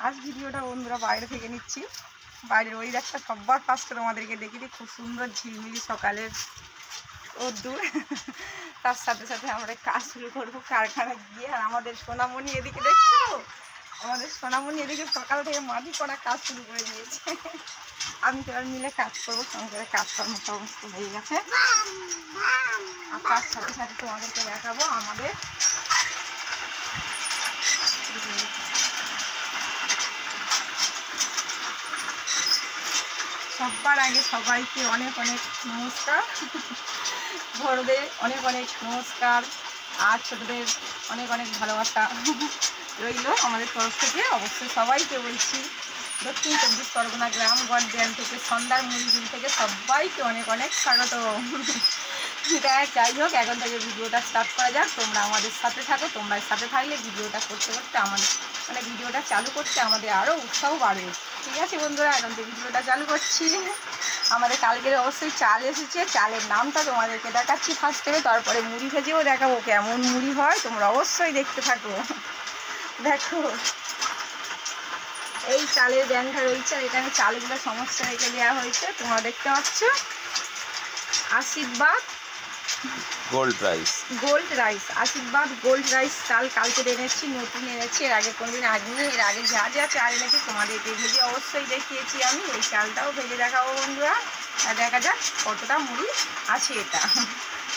আজ ভিডিওটা বন্ধুরা বাইরে থেকে নিচ্ছি। বাইরের ওই একটা সবার ফার্স্টে তোমাদেরকে দেখিয়ে দিই, খুব সুন্দর ঝিলমিলি সকালের রোদ্দুর। তার সাথে সাথে আমরা কাজ শুরু করবো কারখানা গিয়ে। আর আমাদের সোনামণি এদিকে দেখছো, আমাদের সোনামণি এদিকে সকাল থেকে মাটি করা কাজ শুরু করে দিয়েছে। আমি তো আর মিলে কাজ করবো, সংসারে কাজকর্ম সমস্ত হয়ে গেছে। আর তার সাথে সাথে তোমাদেরকে দেখাবো আমাদের সবার আগে সবাইকে অনেক অনেক নমস্কার। বড়দের অনেক অনেক নমস্কার আর ছোটদের অনেক অনেক ভালোবাসা রইল আমাদের তরফ থেকে। অবশ্যই সবাইকে বলছি দক্ষিণ 24 পরগনা গ্রাম গড় থেকে সন্ধ্যার মুড়ি থেকে সবাইকে অনেক অনেক স্বাগত। যাই হোক, এখন থেকে ভিডিওটা স্টার্ট করা যাক। তোমরা আমাদের সাথে থাকো, তোমরা সাথে থাকলে ভিডিওটা করতে করতে আমাদের ভিডিওটা চালু করতে আমাদের আরও উৎসাহ বাড়বে। ঠিক আছে বন্ধুরা, এখন থেকে ভিডিওটা চালু করছি। আমাদের কালকের অবশ্যই চাল এসেছে, চালের নামটা তোমাদেরকে দেখাচ্ছি ফার্স্টে, তারপরে মুড়ি ভেজেও দেখাবো কেমন মুড়ি হয়। তোমরা অবশ্যই দেখতে থাকো। দেখো এই চালের ব্যাংকটা রয়েছে, আর এখানে চালগুলো সমস্ত রেখে দেওয়া হয়েছে। তোমরা দেখতে পাচ্ছ আশীর্বাদ গোল্ড রাইস, আশীর্বাদ গোল্ড রাইস চাল কালকে এনেছি, নতুন এনেছি। এর আগে কোনদিন আনিনি। এর আগে যা যা চাল এনেছি তোমাদেরকে ভেজে অবশ্যই দেখিয়েছি আমি। এই চালটাও ভেজে দেখাবো বন্ধুরা। দেখা যাক কতটা মুড়ি আছে এটা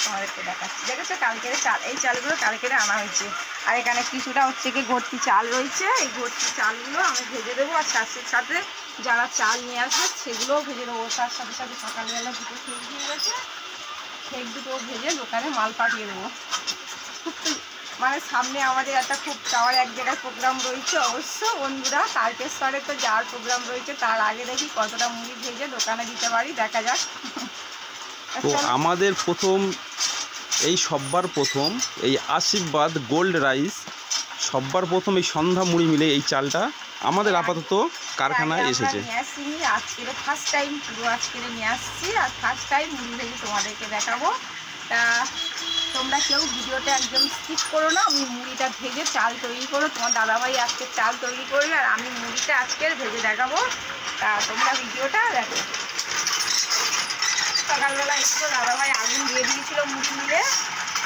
তোমাদেরকে দেখাচ্ছি। দেখেছো কালকের চাল, এই চালগুলো কালকের আনা হয়েছে। আর এখানে কিছুটা হচ্ছে কি ঘটি চাল রয়েছে, এই ঘটি চালগুলো আমি ভেজে দেবো। আর সাথে সাথে যারা চাল নিয়ে আসবে সেগুলোও ভেজে দেবো। তার সাথে সাথে সকালবেলা দুটো খেয়ে দিয়ে গেছে, কেক দুটো ভেজে দোকানে মাল পাঠিয়ে দেবো। মানে সামনে আমাদের একটা খুব চাওয়ার এক জায়গায় প্রোগ্রাম রয়েছে। অবশ্য বন্ধুরা তারকেশ্বরে তো যাওয়ার প্রোগ্রাম রয়েছে, তার আগে দেখি কতটা মুড়ি ভেজে দোকানে দিতে পারি, দেখা যাক। তো আমাদের প্রথম এই সব্বার প্রথম এই আশীর্বাদ গোল্ড রাইস সব্বার প্রথম এই সন্ধ্যা মুড়ি মিলে এই চালটা আমাদের আপাতত কারখানায় এসেছে। আজকের ফার্স্ট টাইম, পুরো আজকের নিয়ে আসছি। আর ফার্স্ট টাইম মুড়ি ভেজে তোমাদেরকে দেখাবো। তা তোমরা কেউ ভিডিওটা একদম স্কিপ করো না। আমি মুড়িটা ভেজে চাল তৈরি করো, তোমার দাদাভাই আজকে চাল তৈরি করবে আর আমি মুড়িটা আজকের ভেজে দেখাবো। তা তোমরা ভিডিওটা দেখো। সকালবেলা একটু দাদাভাই আগুন দিয়ে দিয়েছিল মুড়ি মিলে,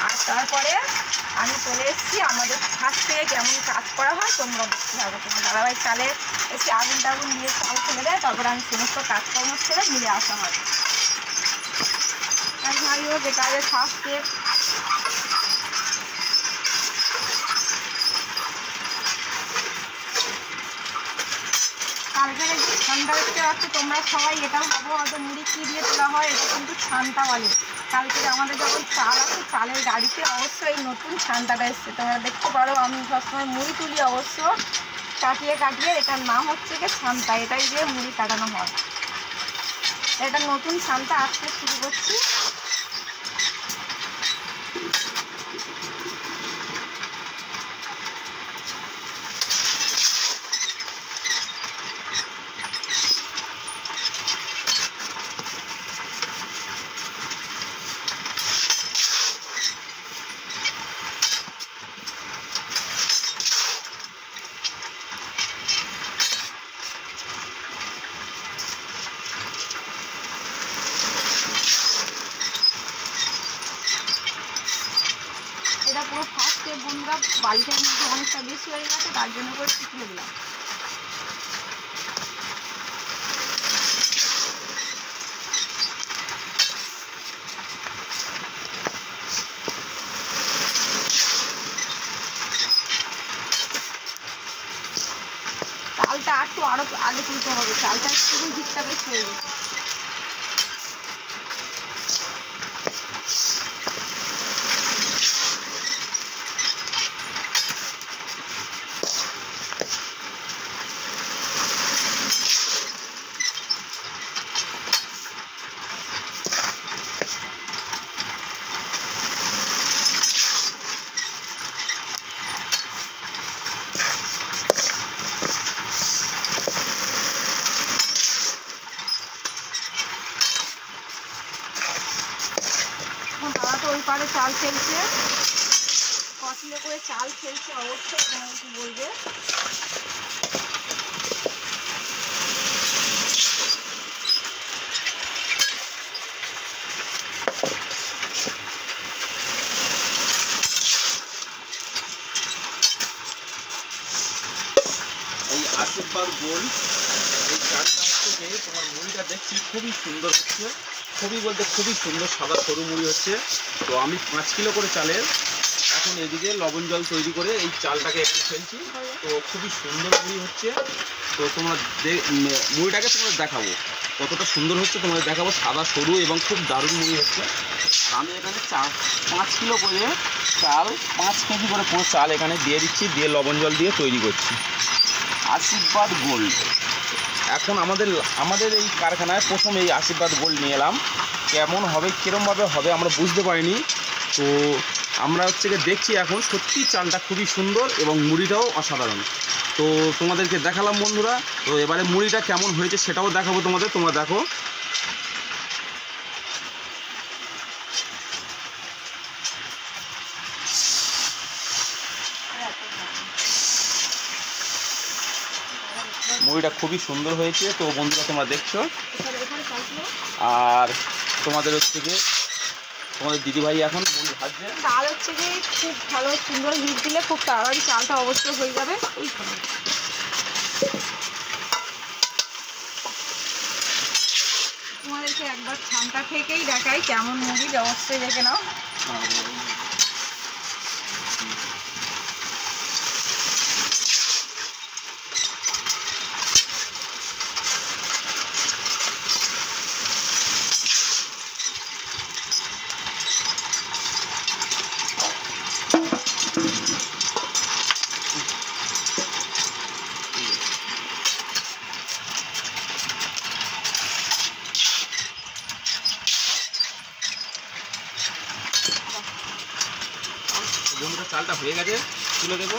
আর তারপরে আমি চলে এসেছি আমাদের ফার্স্ট থেকে কেমন কাজ করা হয় তোমরা দেখতে থাকো। তোমার দাদাভাই চালে এসে আগুন টাগুন দিয়ে চাল ফেলে দেয়, তারপরে আমি সমস্ত কাজকর্ম ছেড়ে মিলে আসা হয়। আর যাই হোক, এটা আগে ফার্স্টে কালকের যে ঠান্ডা দেখতে পাচ্ছ তোমরা সবাই, এটাও ভাবো হয়তো মুড়ি কী দিয়ে তোলা হয়, এটা কিন্তু ছানটা বলে। কালকে আমাদের যখন চাল আছে, চালের গাড়িতে অবশ্যই এই নতুন ছানটাটা এসছে, তোমরা দেখতে পারো। আমি সবসময় মুড়ি তুলি অবশ্য কাটিয়ে কাটিয়ে, এটার নাম হচ্ছে কি ছানটা, এটাই দিয়ে মুড়ি কাটানো হয়। এটা নতুন ছানটা আসতে শুরু করছি। এটা পুরো ফার্স্টে বন্ধুরা বাড়িটার মধ্যে অনেকটা বেশি হয়ে গেছে, তার জন্য করে শুকিয়ে দিলাম। চালটা আরো আগে তুলতে হবে, চালটা একটু দিকটা বেশ হয়ে গেছে। দাদা তো ওই পারে চাল ফেলছে, কচলে করে চাল ফেলছে অবশ্যই তোমাকে বলবে। এই আশীর্বাদ গোল্ড এই চালটা হচ্ছে যে তোমার মুড়িটা দেখছি খুবই সুন্দর হচ্ছে, খুবই বলতে খুবই সুন্দর সাদা সরু মুড়ি হচ্ছে। তো আমি 5 কিলো করে চালের এখন এদিকে লবণ জল তৈরি করে এই চালটাকে একটু ফেলছি। তো খুবই সুন্দর মুড়ি হচ্ছে। তো তোমরা মুড়িটাকে তোমাদের দেখাবো কতটা সুন্দর হচ্ছে, তোমাদের দেখাবো সাদা সরু এবং খুব দারুণ মুড়ি হচ্ছে। আর আমি এখানে 5 কিলো করে চাল 5 কেজি করে পুরো চাল এখানে দিয়ে দিচ্ছি, দিয়ে লবণ জল দিয়ে তৈরি করছি আশীর্বাদ গোল্ড। এখন আমাদের এই কারখানায় প্রথম এই আশীর্বাদ গোল্ড নিয়ে এলাম। কেমন হবে কীরমভাবে হবে আমরা বুঝতে পারিনি। তো আমরা হচ্ছে গিয়ে দেখছি এখন সত্যি চালটা খুবই সুন্দর এবং মুড়িটাও অসাধারণ। তো তোমাদেরকে দেখালাম বন্ধুরা। তো এবারে মুড়িটা কেমন হয়েছে সেটাও দেখাবো তোমাদের, তোমরা দেখো। মুড়িটা খুবই সুন্দর হয়েছে। তো বন্ধুরা তোমরা দেখছো, আর তোমাদের হচ্ছে গিয়ে তোমাদের দিদিভাই এখন মুড়ি ভাজছে। চাল হচ্ছে যে খুব ভালো সুন্দর হিট দিলে খুব তাড়াতাড়ি চালটা অবশ্যই হয়ে যাবে। তোমাদেরকে একবার ছানটা থেকেই দেখাই কেমন মুড়ি, অবশ্যই দেখে নাও। বন্ধুরা চালটা হয়ে গেছে, তুলে দেবো।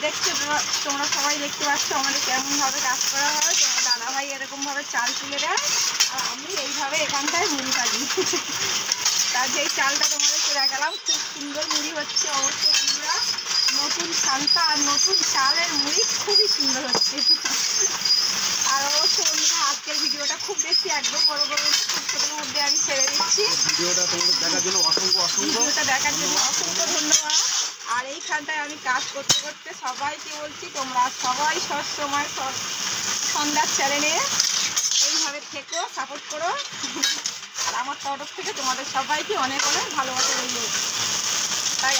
দেখছো তোমরা সবাই দেখতে পাচ্ছ আমাদের কেমনভাবে কাজ করা হয়। তোমার দাদাভাই এরকমভাবে চাল তুলে দেয় আর আমি এইভাবে এখানটায় মুড়ি ভাজি। তার যেই চালটা তোমাদেরকে দেখালাম খুব সুন্দর মুড়ি হচ্ছে। অবশ্যই বন্ধুরা নতুন চালটা আর নতুন চালের মুড়ি খুবই সুন্দর হচ্ছে। আর অবশ্যই বন্ধুরা আজকের ভিডিওটা খুব বেশি একদম বড় বড় খুব ছোটোর মধ্যে আমি ছেড়ে দিচ্ছি। ভিডিওটা তোমাদের দেখার জন্য ভিডিওটা দেখার জন্য অসংখ্য ধন্যবাদ। আর এইখানটায় আমি কাজ করতে করতে সবাইকে বলছি তোমরা সবাই সবসময় সন্ধ্যার চ্যানেলে এইভাবে থেকো, সাপোর্ট করো। আর আমার তরফ থেকে তোমাদের সবাইকে অনেক অনেক ভালোবাসা রইল। তাই